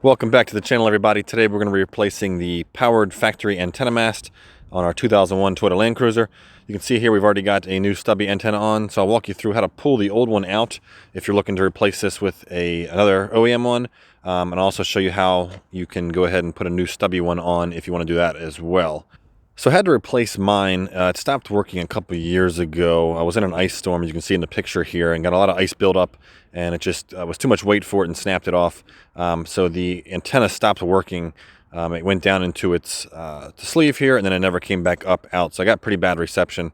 Welcome back to the channel, everybody. Today we're going to be replacing the powered factory antenna mast on our 2001 Toyota Land Cruiser. You can see here we've already got a new stubby antenna on, so I'll walk you through how to pull the old one out if you're looking to replace this with another OEM one, and I'll also show you how you can go ahead and put a new stubby one on if you want to do that as well. So I had to replace mine. It stopped working a couple years ago. I was in an ice storm, as you can see in the picture here, and got a lot of ice buildup, and it just was too much weight for it and snapped it off. So the antenna stopped working. It went down into its sleeve here, and then it never came back up out. So I got pretty bad reception.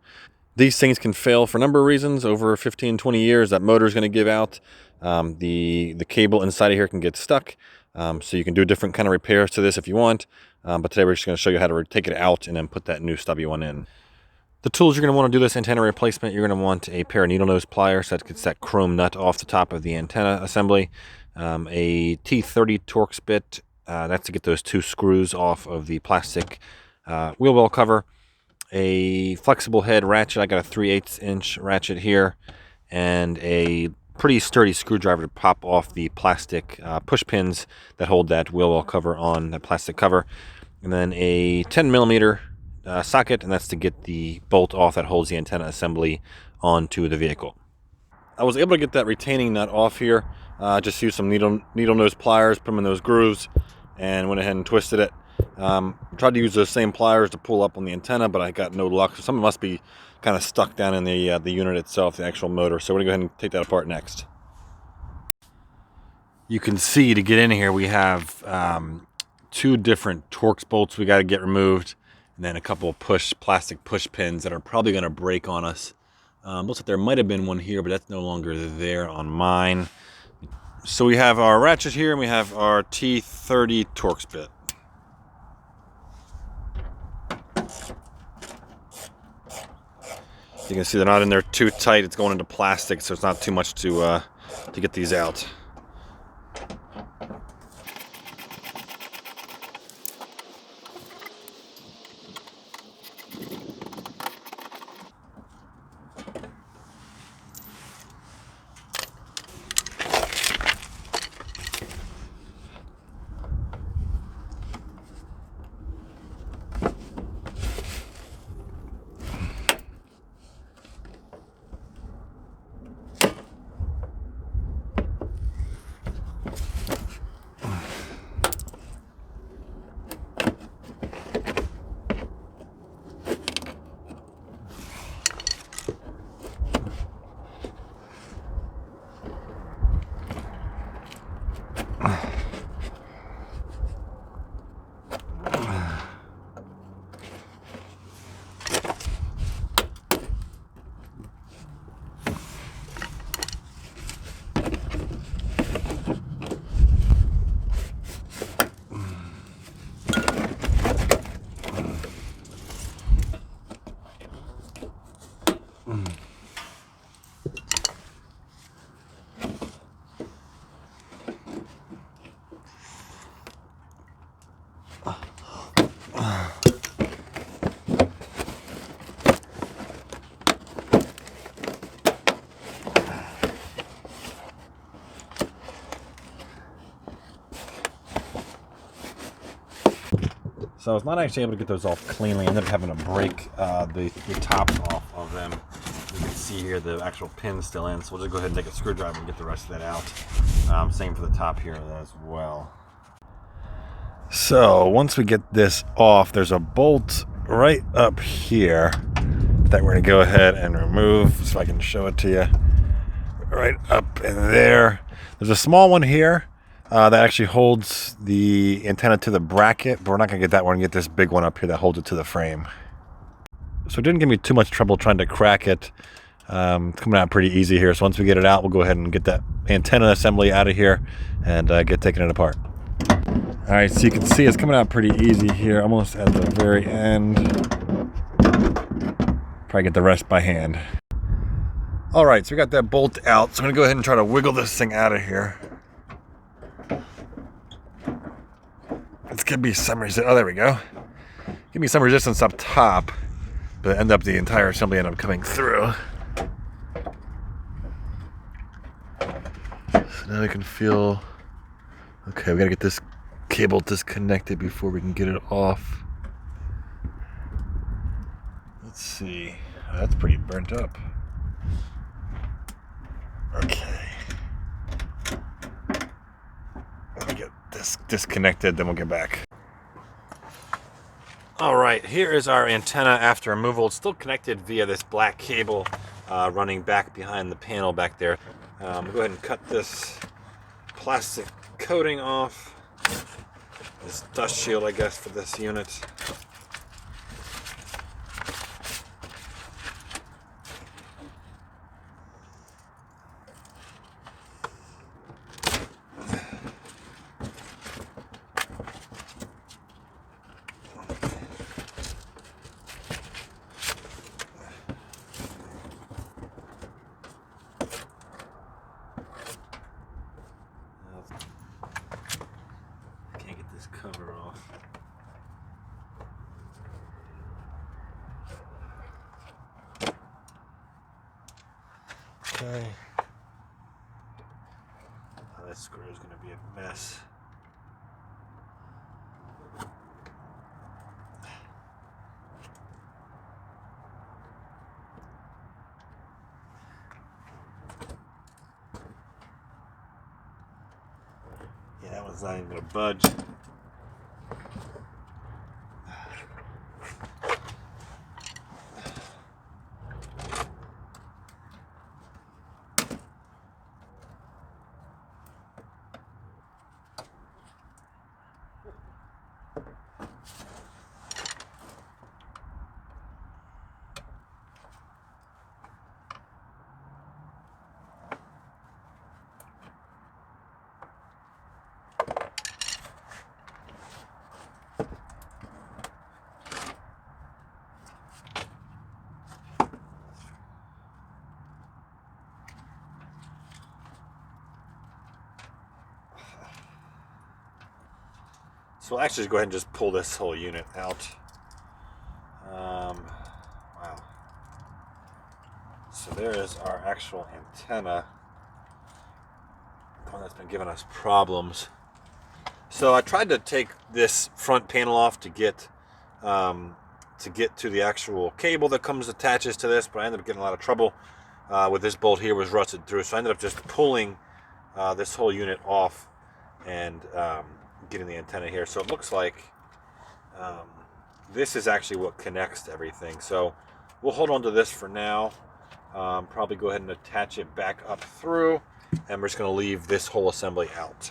These things can fail for a number of reasons. Over 15, 20 years, that motor is going to give out. The cable inside of here can get stuck. So you can do different kind of repairs to this if you want. But today we're just going to show you how to take it out and then put that new stubby one in. The tools you're going to want to do this antenna replacement, you're going to want a pair of needle nose pliers that gets that chrome nut off the top of the antenna assembly, a T30 Torx bit, that's to get those two screws off of the plastic wheel well cover, a flexible head ratchet. I got a 3/8 inch ratchet here, and a pretty sturdy screwdriver to pop off the plastic push pins that hold that wheel well cover on, that plastic cover, and then a 10mm socket, and that's to get the bolt off that holds the antenna assembly onto the vehicle. I was able to get that retaining nut off here. Just used some needle nose pliers, put them in those grooves, and went ahead and twisted it. Tried to use those same pliers to pull up on the antenna, but I got no luck. So something must be kind of stuck down in the unit itself, the actual motor. So we're gonna go ahead and take that apart next. You can see to get in here we have two different Torx bolts we got to get removed, and then a couple of plastic push pins that are probably going to break on us. Looks like there might have been one here, but that's no longer there on mine. So we have our ratchet here, and we have our T30 Torx bit. You can see they're not in there too tight. It's going into plastic, so it's not too much to get these out. So I was not actually able to get those off cleanly. I ended up having to break the tops off of them. You can see here the actual pin's still in, so we'll just go ahead and take a screwdriver and get the rest of that out. Same for the top here as well. So once we get this off, there's a bolt right up here that we're going to go ahead and remove, so I can show it to you. Right up in there. There's a small one here that actually holds the antenna to the bracket, but we're not going to get that one. We're going to get this big one up here that holds it to the frame. So it didn't give me too much trouble trying to crack it. It's coming out pretty easy here. So once we get it out, we'll go ahead and get that antenna assembly out of here and get taking it apart. All right, so you can see it's coming out pretty easy here, almost at the very end. Probably get the rest by hand. All right, so we got that bolt out. So I'm going to go ahead and try to wiggle this thing out of here. It's going to be some resistance. Oh, there we go. Give me some resistance up top, but end up the entire assembly end up coming through. So now I can feel, okay, we gotta get this cable disconnected before we can get it off. Let's see. That's pretty burnt up. Okay. Let me get this disconnected, then we'll get back. All right, here is our antenna after removal. It's still connected via this black cable running back behind the panel back there. We'll go ahead and cut this plastic coating off. This dust shield, I guess, for this unit. Can't get this cover off. Okay. Oh, that screw is going to be a mess. Yeah, that one's not even going to budge. So we'll actually go ahead and just pull this whole unit out. Wow. So there is our actual antenna. The one that's been giving us problems. So I tried to take this front panel off to get to the actual cable that attaches to this, but I ended up getting a lot of trouble with this bolt here was rusted through. So I ended up just pulling this whole unit off and getting the antenna here. So it looks like this is actually what connects to everything. So we'll hold on to this for now. Probably go ahead and attach it back up through, and we're just going to leave this whole assembly out.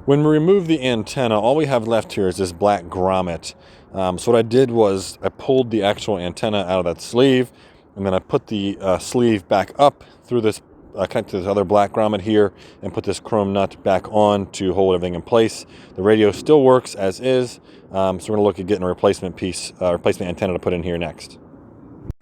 When we remove the antenna, all we have left here is this black grommet. So what I did was I pulled the actual antenna out of that sleeve, and then I put the sleeve back up through this, connect to this other black grommet here, and put this chrome nut back on to hold everything in place. The radio still works as is, so we're going to look at getting a replacement antenna to put in here next.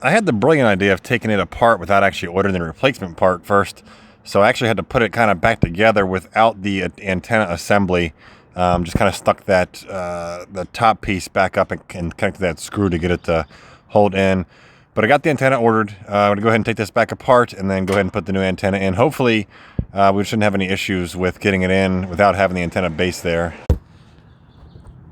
I had the brilliant idea of taking it apart without actually ordering the replacement part first. So I actually had to put it kind of back together without the antenna assembly. Just kind of stuck that the top piece back up and connected that screw to get it to hold in. But I got the antenna ordered. I'm going to go ahead and take this back apart and then go ahead and put the new antenna in. Hopefully we shouldn't have any issues with getting it in without having the antenna base there.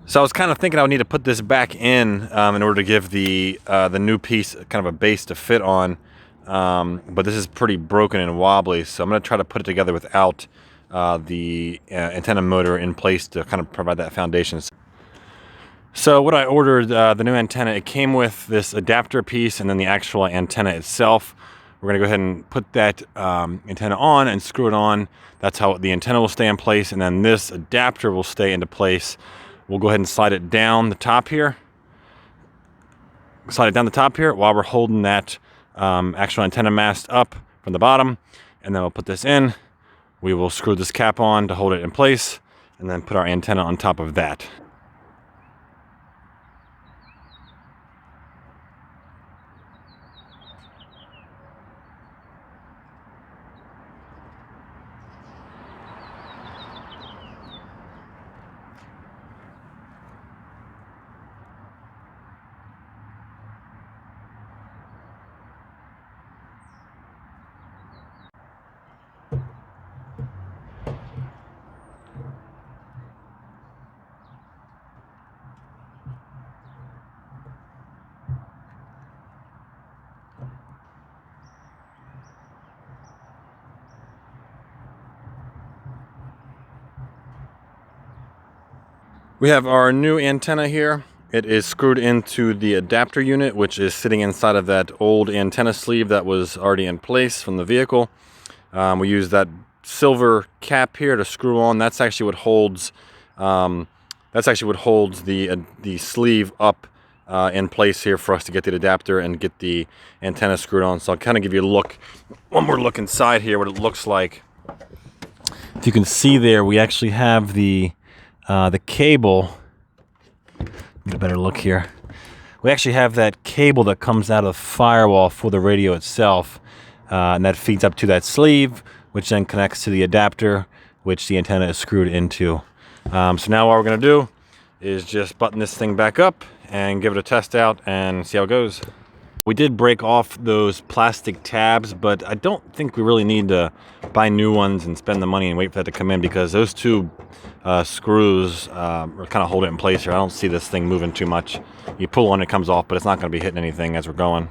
So I was kind of thinking I would need to put this back in order to give the new piece kind of a base to fit on. But this is pretty broken and wobbly, so I'm going to try to put it together without the antenna motor in place to kind of provide that foundation. So what I ordered, the new antenna, it came with this adapter piece and then the actual antenna itself. We're going to go ahead and put that antenna on and screw it on. That's how the antenna will stay in place, and then this adapter will stay into place. We'll go ahead and slide it down the top here. Slide it down the top here while we're holding that actual antenna mast up from the bottom, and then we'll put this in. We will screw this cap on to hold it in place, and then put our antenna on top of that. We have our new antenna here. It is screwed into the adapter unit, which is sitting inside of that old antenna sleeve that was already in place from the vehicle. We use that silver cap here to screw on. That's actually what holds the sleeve up in place here for us to get the adapter and get the antenna screwed on. So I'll kind of give you a look, one more look inside here, what it looks like. If you can see there, we actually have the cable. Get a better look here. We actually have that cable that comes out of the firewall for the radio itself, and that feeds up to that sleeve, which then connects to the adapter, which the antenna is screwed into. So now what we're going to do is just button this thing back up and give it a test out and see how it goes. We did break off those plastic tabs, but I don't think we really need to buy new ones and spend the money and wait for that to come in, because those two screws kind of hold it in place here. I don't see this thing moving too much. You pull on it, comes off, but it's not going to be hitting anything as we're going.